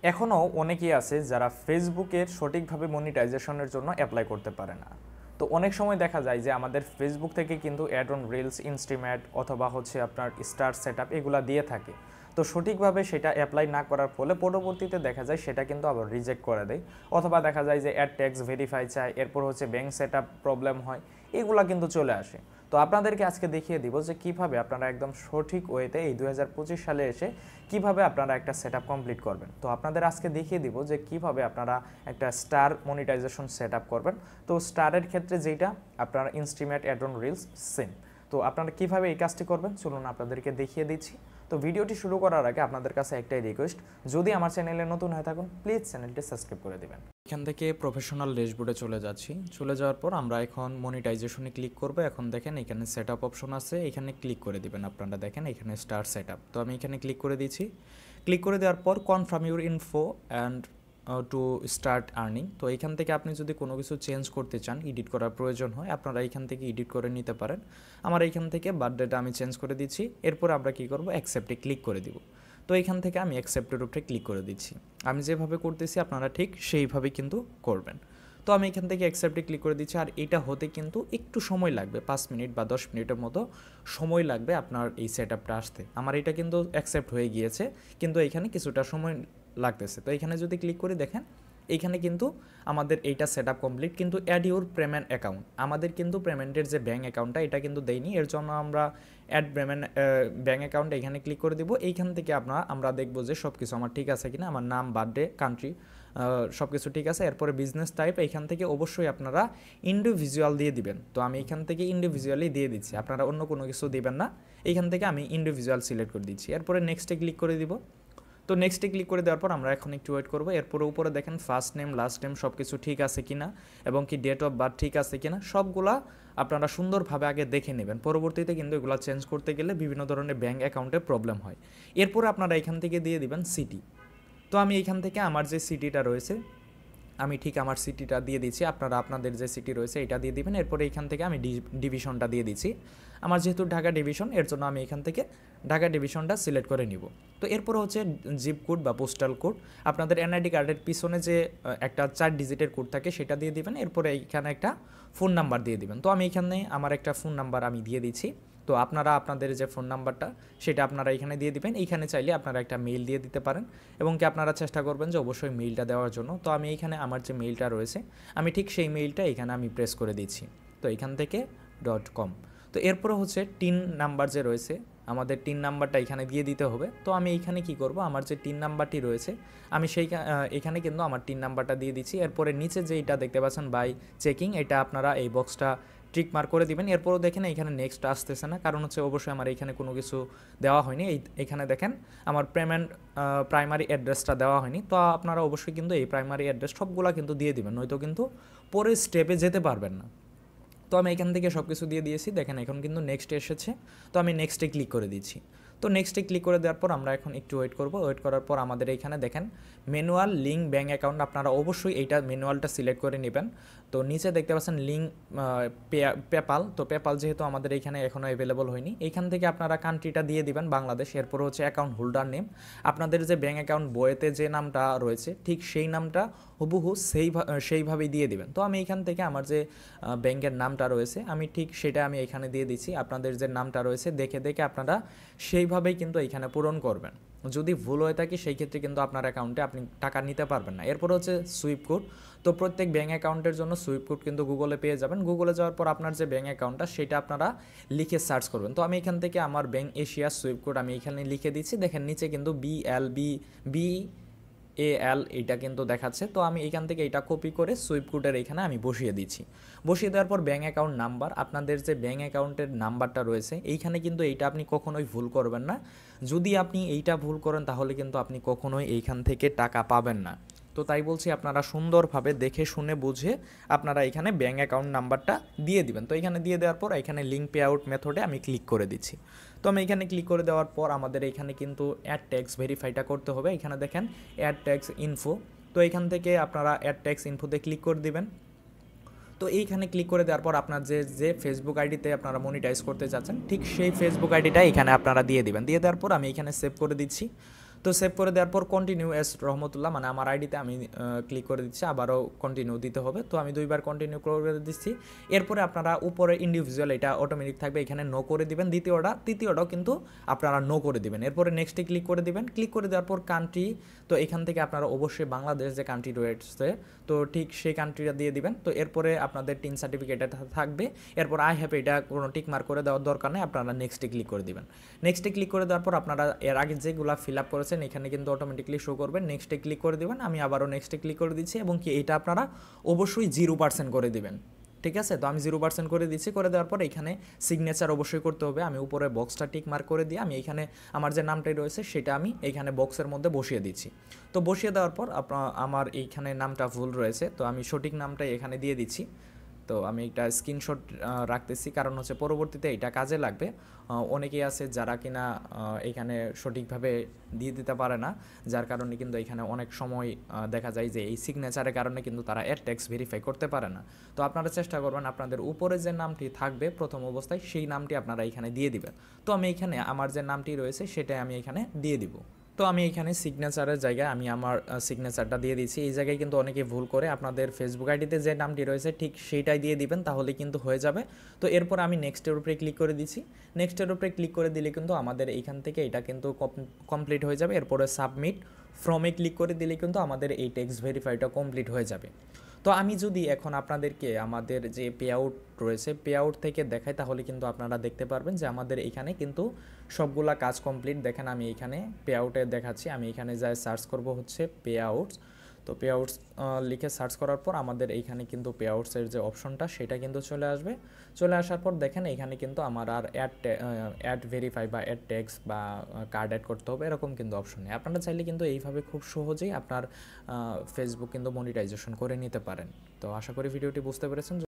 এখনও অনেকেই আছে যারা ফেসবুকের সঠিকভাবে মনিটাইজেশনের জন্য অ্যাপ্লাই করতে পারে না। তো অনেক সময় দেখা যায় যে আমাদের ফেসবুক থেকে কিন্তু অ্যাড অন রিলস, ইনস্ট্রিমেট অথবা হচ্ছে আপনার স্টার সেটআপ এগুলা দিয়ে থাকে। তো সঠিকভাবে সেটা অ্যাপ্লাই না করার ফলে পরবর্তীতে দেখা যায় সেটা কিন্তু আবার রিজেক্ট করে দেয়, অথবা দেখা যায় যে অ্যাড ট্যাক্স ভেরিফাই চায়, এরপর হচ্ছে ব্যাঙ্ক সেটআপ প্রবলেম হয়, এগুলা কিন্তু চলে আসে। তো আপনাদেরকে আজকে দেখিয়ে দিব যে কিভাবে আপনারা একদম সঠিক ওয়েতে এই 2025 সালে এসে কিভাবে আপনারা একটা সেটআপ কমপ্লিট করবেন। তো আপনাদের আজকে দেখিয়ে দিব যে কিভাবে আপনারা একটা স্টার মনিটাইজেশন সেটআপ করবেন। তো স্টারের ক্ষেত্রে যেটা আপনার ইনস্ট্রিমেট অ্যাড অন রিলস সেম। তো আপনারা কিভাবে এই কাজটি করবেন চলুন আপনাদেরকে দেখিয়ে দিচ্ছি। তো ভিডিওটি শুরু করার আগে আপনাদের কাছে একটাই রিকোয়েস্ট, যদি আমার চ্যানেলে নতুন হয়ে থাকুন প্লিজ চ্যানেলটি সাবস্ক্রাইব করে দেবেন। এখান থেকে প্রফেশনাল ড্যাশবোর্ডে চলে যাচ্ছি। চলে যাওয়ার পর আমরা এখন মনিটাইজেশনে ক্লিক করব। এখন দেখেন এখানে সেটআপ অপশন আছে, এখানে ক্লিক করে দিবেন। আপনারা দেখেন এখানে স্টার সেটআপ, তো আমি এখানে ক্লিক করে দিচ্ছি। ক্লিক করে দেওয়ার পর confirm your info and to start earning. তো এখান থেকে আপনি যদি কোনো কিছু চেঞ্জ করতে চান, এডিট করার প্রয়োজন হয়, আপনারা এখান থেকে এডিট করে নিতে পারেন। আমার এইখান থেকে বার্থডেটা আমি চেঞ্জ করে দিচ্ছি। এরপর আমরা কী করব, অ্যাকসেপ্টে ক্লিক করে দিব। তো এখান থেকে আমি অ্যাকসেপ্টের উপরে ক্লিক করে দিচ্ছি। আমি যেভাবে করতেছি আপনারা ঠিক সেইভাবে কিন্তু করবেন। তো আমি এখান থেকে অ্যাকসেপ্টে ক্লিক করে দিচ্ছি। আর এটা হতে কিন্তু একটু সময় লাগবে, 5 মিনিট বা 10 মিনিটের মতো সময় লাগবে আপনার এই সেটআপটা আসতে। আমার এটা কিন্তু অ্যাকসেপ্ট হয়ে গিয়েছে, কিন্তু এখানে কিছুটা সময় লাগতেছে। তো এখানে যদি ক্লিক করে দেখেন এইখানে কিন্তু আমাদের এইটা সেটআপ কমপ্লিট, কিন্তু অ্যাড ইউর পেমেন্ট অ্যাকাউন্ট, আমাদের কিন্তু পেমেন্টের যে ব্যাঙ্ক অ্যাকাউন্টটা এটা কিন্তু দেয়নি। এর জন্য আমরা অ্যাড পেমেন্ট ব্যাঙ্ক অ্যাকাউন্ট এখানে ক্লিক করে দিব। এইখান থেকে আমরা দেখবো যে সব কিছু আমার ঠিক আছে কিনা, আমার নাম, বার্থডে, কান্ট্রি সব কিছু ঠিক আছে। এরপরে বিজনেস টাইপ এইখান থেকে অবশ্যই আপনারা ইন্ডিভিজুয়াল দিয়ে দিবেন। তো আমি এখান থেকে ইন্ডিভিজুয়ালি দিয়ে দিচ্ছি, আপনারা অন্য কোনো কিছু দিবেন না। এইখান থেকে আমি ইন্ডিভিজুয়াল সিলেক্ট করে দিচ্ছি। এরপরে নেক্সটে ক্লিক করে দিব। তো নেক্সটে ক্লিক করে দেওয়ার পর আমরা এখন একটু ওয়েট করবো। এরপরে উপরে দেখেন ফার্স্ট নেম, লাস্ট নেম সব কিছু ঠিক আছে কিনা এবং কি ডেট অফ বার্থ ঠিক আছে কিনা সবগুলা আপনারা সুন্দরভাবে আগে দেখে নেবেন। পরবর্তীতে কিন্তু এগুলো চেঞ্জ করতে গেলে বিভিন্ন ধরনের ব্যাঙ্ক অ্যাকাউন্টে প্রবলেম হয়। এরপরে আপনারা এখান থেকে দিয়ে দিবেন সিটি। তো আমি এখান থেকে আমার যে সিটিটা রয়েছে আমি ঠিক আমার সিটিটা দিয়ে দিচ্ছি, আপনারা আপনাদের যে সিটি রয়েছে এটা দিয়ে দিবেন। এরপরে এখান থেকে আমি ডিভিশনটা দিয়ে দিচ্ছি। আমার যেহেতু ঢাকা ডিভিশন, এর জন্য আমি এখান থেকে ঢাকা ডিভিশনটা সিলেক্ট করে নিব। তো এরপর হচ্ছে জিপ কোড বা পোস্টাল কোড, আপনাদের এনআইডি কার্ডের পিছনে যে একটা 4 ডিজিটের কোড থাকে সেটা দিয়ে দিবেন। এরপরে এইখানে একটা ফোন নাম্বার দিয়ে দিবেন। তো আমি এখানে আমার একটা ফোন নাম্বার আমি দিয়ে দিচ্ছি। তো আপনারা আপনাদের যে ফোন নাম্বারটা সেটা আপনারা এখানে দিয়ে দিবেন। এইখানে চাইলে আপনারা একটা মেইল দিয়ে দিতে পারেন এবং কি আপনারা চেষ্টা করবেন যে অবশ্যই মেইলটা দেওয়ার জন্য। তো আমি এইখানে আমার যে মেইলটা রয়েছে আমি ঠিক সেই মেইলটা এখানে আমি প্রেস করে দিচ্ছি। তো এখান থেকে .com। তো এরপরে হচ্ছে টিন নাম্বার যে রয়েছে, আমাদের টিন নাম্বারটা এখানে দিয়ে দিতে হবে। তো আমি এইখানে কি করব, আমার যে টিন নাম্বারটি রয়েছে আমি এখানে কিন্তু আমার টিন নাম্বারটা দিয়ে দিচ্ছি। এরপরে নিচে যে এটা দেখতে পাচ্ছেন বাই চেকিং, এটা আপনারা এই বক্সটা ট্রিক মার্ক করে দিবেন। এরপরও দেখেন এখানে নেক্সট আসতেছে না, কারণ হচ্ছে অবশ্যই আমার এখানে কোনো কিছু দেওয়া হয়নি। এখানে দেখেন আমার পেমেন্ট প্রাইমারি অ্যাড্রেসটা দেওয়া হয়নি। তো আপনারা অবশ্যই কিন্তু এই প্রাইমারি অ্যাড্রেস সবগুলা কিন্তু দিয়ে দিবেন, নয়তো কিন্তু পরের স্টেপে যেতে পারবেন না। তো আমি এখান থেকে সব কিছু দিয়ে দিয়েছি, দেখেন এখন কিন্তু নেক্সট এসেছে। তো আমি নেক্সটে ক্লিক করে দিচ্ছি। তো নেক্সটে ক্লিক করে দেওয়ার পর আমরা এখন একটু ওয়েট করব। ওয়েট করার পর আমাদের এইখানে দেখেন ম্যানুয়াল লিঙ্ক ব্যাঙ্ক অ্যাকাউন্ট, আপনারা অবশ্যই এইটা ম্যানুয়ালটা সিলেক্ট করে নেবেন। তো নিচে দেখতে পাচ্ছেন লিঙ্ক পেপাল। তো পেপাল যেহেতু আমাদের এইখানে এখনও অ্যাভেলেবল হয়নি, এইখান থেকে আপনারা কান্ট্রিটা দিয়ে দিবেন বাংলাদেশ। এরপর হচ্ছে অ্যাকাউন্ট হোল্ডার নেম, আপনাদের যে ব্যাঙ্ক অ্যাকাউন্ট বইয়েতে যে নামটা রয়েছে ঠিক সেই নামটা হুবহু সেইভাবেই দিয়ে দিবেন। তো আমি এইখান থেকে আমার যে ব্যাংকের নামটা রয়েছে আমি ঠিক সেটা আমি এখানে দিয়ে দিচ্ছি। আপনাদের যে নামটা রয়েছে দেখে দেখে আপনারা সেইভাবেই কিন্তু এইখানে পূরণ করবেন। যদি ভুল হয়ে থাকে সেই ক্ষেত্রে কিন্তু আপনার অ্যাকাউন্টে আপনি টাকা নিতে পারবেন না। এরপর হচ্ছে সুইপ কোড। তো প্রত্যেক ব্যাঙ্ক অ্যাকাউন্টের জন্য সুইপ কোড কিন্তু গুগলে পেয়ে যাবেন। গুগলে যাওয়ার পর আপনার যে ব্যাঙ্ক অ্যাকাউন্টটা সেটা আপনারা লিখে সার্চ করবেন। তো আমি এখান থেকে আমার ব্যাঙ্ক এশিয়া সুইপ কোড আমি এখানে লিখে দিচ্ছি। দেখেন নিচে কিন্তু BLBBAL এইটা কিন্তু দেখাচ্ছে। তো আমি এখান থেকে এটা কপি করে সুইপ কোডের এখানে আমি বসিয়ে দিচ্ছি। বসিয়ে দেওয়ার পর ব্যাঙ্ক অ্যাকাউন্ট নাম্বার, আপনাদের যে ব্যাঙ্ক অ্যাকাউন্টের নাম্বারটা রয়েছে এইখানে কিন্তু এইটা আপনি কখনোই ভুল করবেন না। যদি আপনি এইটা ভুল করেন তাহলে কিন্তু আপনি কখনোই এইখান থেকে টাকা পাবেন না। তো তাই বলছি আপনারা সুন্দরভাবে দেখে শুনে বুঝে আপনারা এখানে ব্যাঙ্ক অ্যাকাউন্ট নাম্বারটা দিয়ে দিবেন। তো এখানে দিয়ে দেওয়ার পর এখানে লিঙ্ক পে আউট মেথডে আমি ক্লিক করে দিচ্ছি। তো আমি এখানে ক্লিক করে দেওয়ার পর আমাদের এখানে কিন্তু অ্যাড ট্যাক্স ভেরিফাইটা করতে হবে। এখানে দেখেন অ্যাড ট্যাক্স ইনফো। তো এখান থেকে আপনারা অ্যাড ট্যাক্স ইনফোতে ক্লিক করে দিবেন। তো এইখানে ক্লিক করে দেওয়ার পর আপনার যে ফেসবুক আইডিতে আপনারা মনিটাইজ করতে চাচ্ছেন ঠিক সেই ফেসবুক আইডিটা এখানে আপনারা দিয়ে দিবেন। দিয়ে দেওয়ার পর আমি এখানে সেভ করে দিচ্ছি। তো সেভ করে দেওয়ার পর কন্টিনিউ এস রহমতুল্লাহ মানে আমার আইডিতে আমি ক্লিক করে দিচ্ছি, আবারও কন্টিনিউ দিতে হবে। তো আমি 2বার কন্টিনিউ করে দিচ্ছি। এরপরে আপনারা উপরে ইন্ডিভিজুয়াল এটা অটোমেটিক থাকবে, এখানে নো করে দিবেন। তৃতীয়টাও কিন্তু আপনারা নো করে দিবেন। এরপরে নেক্সটে ক্লিক করে দিবেন। ক্লিক করে দেওয়ার পর কান্ট্রি, তো এখান থেকে আপনারা অবশ্যই বাংলাদেশ যে কান্ট্রি রয়েছে তো ঠিক সেই কান্ট্রিটা দিয়ে দিবেন। তো এরপরে আপনাদের টিন সার্টিফিকেট থাকবে। এরপর আই হ্যাভ এটা কোনো টিক মার্ক করে দেওয়ার দরকার নেই, আপনারা নেক্সটে ক্লিক করে দিবেন। নেক্সটে ক্লিক করে দেওয়ার পর আপনারা এর আগে যেগুলো ফিল আপ করেছেন এখানে কিন্তু অটোমেটিকলি শো করবেন। নেক্সটে ক্লিক করে দিবেন। আমি আবারও নেক্সটে ক্লিক করে দিচ্ছি এবং কি এটা আপনারা অবশ্যই 0% করে দিবেন। ঠিক আছে, তো আমি 0% করে দিচ্ছি। করে দেওয়ার পর এখানে সিগনেচার অবশ্যই করতে হবে। আমি উপরে বক্সটা টিক মার্ক করে দিয়ে আমি এখানে আমার যে নামটাই রয়েছে সেটা আমি এইখানে বক্সের মধ্যে বসিয়ে দিচ্ছি। তো বসিয়ে দেওয়ার পর আমার এইখানে নামটা ভুল রয়েছে, তো আমি সঠিক নামটাই এখানে দিয়ে দিচ্ছি। তো আমি একটা স্ক্রিনশট রাখতেছি, কারণ হচ্ছে পরবর্তীতে এটা কাজে লাগবে। অনেকেই আছে যারা কিনা এখানে সঠিকভাবে দিয়ে দিতে পারে না, যার কারণে কিন্তু এখানে অনেক সময় দেখা যায় যে এই সিগনেচারের কারণে কিন্তু তারা এর ট্যাক্স ভেরিফাই করতে পারে না। তো আপনারা চেষ্টা করবেন আপনাদের উপরে যে নামটি থাকবে প্রথম অবস্থায় সেই নামটি আপনারা এখানে দিয়ে দিবেন। তো আমি এখানে আমার যে নামটি রয়েছে সেটাই আমি এখানে দিয়ে দিব। তো আমি এখানে সিগনেচারের জায়গায় আমি আমার সিগনেচারটা দিয়ে দিচ্ছি। এই জায়গায় কিন্তু অনেকে ভুল করে, আপনাদের ফেসবুক আইডিতে যে নামটি রয়েছে ঠিক সেইটাই দিয়ে দিবেন, তাহলে কিন্তু হয়ে যাবে। তো এরপর আমি নেক্সটের উপরে ক্লিক করে দিচ্ছি। নেক্সটের উপরে ক্লিক করে দিলে কিন্তু আমাদের এইখান থেকে এটা কিন্তু কমপ্লিট হয়ে যাবে। এরপরে সাবমিট ফ্রমে ক্লিক করে দিলে কিন্তু আমাদের এই ট্যাক্স ভেরিফাইটা কমপ্লিট হয়ে যাবে। তো আমি যদি এখন আপনাদেরকে আমাদের যে পে আউট রয়েছে পে আউট থেকে দেখাই, তাহলে কিন্তু আপনারা দেখতে পারবেন যে আমাদের এখানে কিন্তু সবগুলা কাজ কমপ্লিট। দেখেন আমি এখানে পে আউটে দেখাচ্ছি, আমি এখানে যাই সার্চ করব হচ্ছে পে আউটস। তো পে আউটস লিখে সার্চ করার পর আমাদের এইখানে কিন্তু পে আউটসের যে অপশনটা সেটা কিন্তু চলে আসবে। চলে আসার পর দেখেন এখানে কিন্তু আমার আর অ্যাড ভেরিফাই বা অ্যাড ট্যাক্স বা কার্ড অ্যাড করতে হবে এরকম কিন্তু অপশন নেই। আপনারা চাইলে কিন্তু এইভাবে খুব সহজেই আপনার ফেসবুক কিন্তু মনিটাইজেশন করে নিতে পারেন। তো আশা করি ভিডিওটি বুঝতে পেরেছেন।